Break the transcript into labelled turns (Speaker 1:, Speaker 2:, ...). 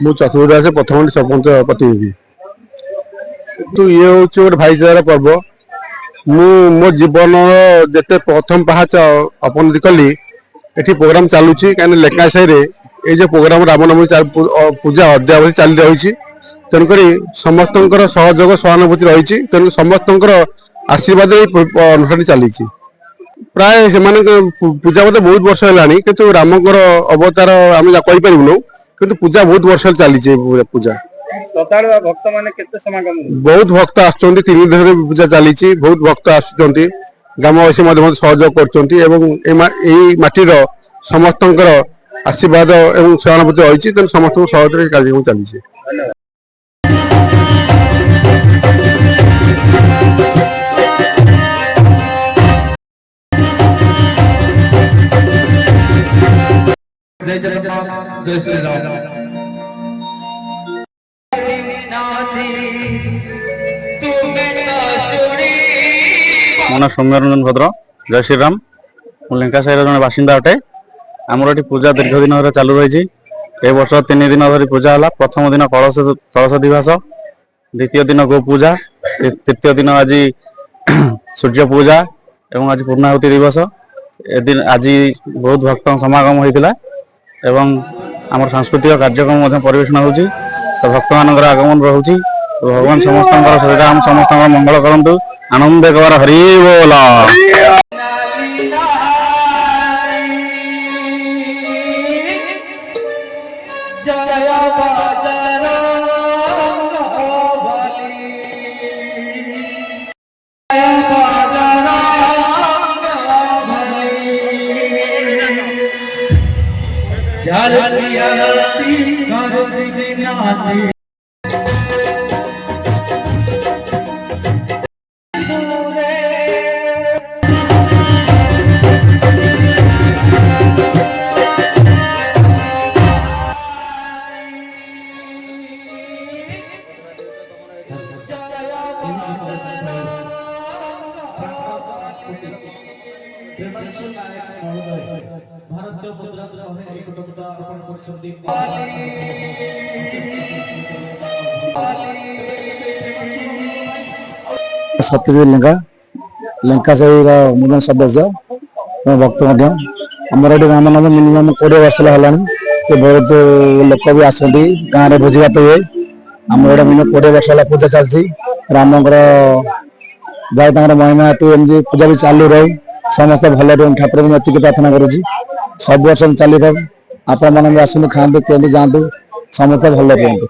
Speaker 1: मु चतुर्दास प्रथम सरपंच प्रतिनिधि तो ये हूँ गोटे भाईचारा पर्व मु मो जीवन जिते प्रथम पहाच अपनति कली ये प्रोग्राम चलुची कहीं लेखाशाही ये जो प्रोग्राम रामनवमी पूजा अद्यावधि चली रही तेणुक समस्त सहयोग सहानुभूति रही तेणु समस्त आशीर्वाद अनुष्ठान चली प्राय पूजा बोधे बहुत वर्ष है कि रामकर अवतार आम कहीपरूँ कि पूजा बहुत वर्ष चली पूजा
Speaker 2: भक्त माने
Speaker 1: बहुत भक्त आसुँच 3 दिन पूजा चली बहुत भक्त आसुँच ग्रामवासी सहयोग कर समस्त आशीर्वाद और सहानुभूति रही तेनाली समस्त सहयोग कार्यक्रम चली
Speaker 3: जय जगन्नाथ जय श्री राम
Speaker 4: मो ना सौम्यरंजन भद्र जय श्री राम लेंकाशाही जन बासिंदा अटे आमर ये पूजा दीर्घ दिन चालू रही ए वर्ष 3 दिन धरी पूजा है प्रथम दिन कलश दिवस द्वितीय दिन गो पूजा तृतीय दिन आज सूर्य पूजा एवं आज पूर्णाहुति दिवस एदिन आज बहुत भक्त समागम होता एवं आम सांस्कृतिक कार्यक्रम परिवेशन होती तो भक्त मान आगमन रोचे तो भगवान समस्त श्रीराम समस्त मंगल करूँ आनंद कबार हरि बोला
Speaker 3: भारतीय मुद्रा सह एक टका अर्पण करछथि
Speaker 5: सत्यजित लेंका लेंकाशाही मुदन सदस्य भक्त आमर ये रामनवमी मिनिमम 20 वर्ष है बहुत लोक भी आसती गाँव में भोजी भात हुए आमर मिनिमम 20 वर्ष है पूजा चलती रामकर जाए महिमा हेतु एमती पूजा भी चालू रही समस्त भल ठाकुर को एति प्रार्थना करुँच सब वर्ष चली था आपण मैंने भी आसतु खाते पीते जातु समस्त भल रुहतु।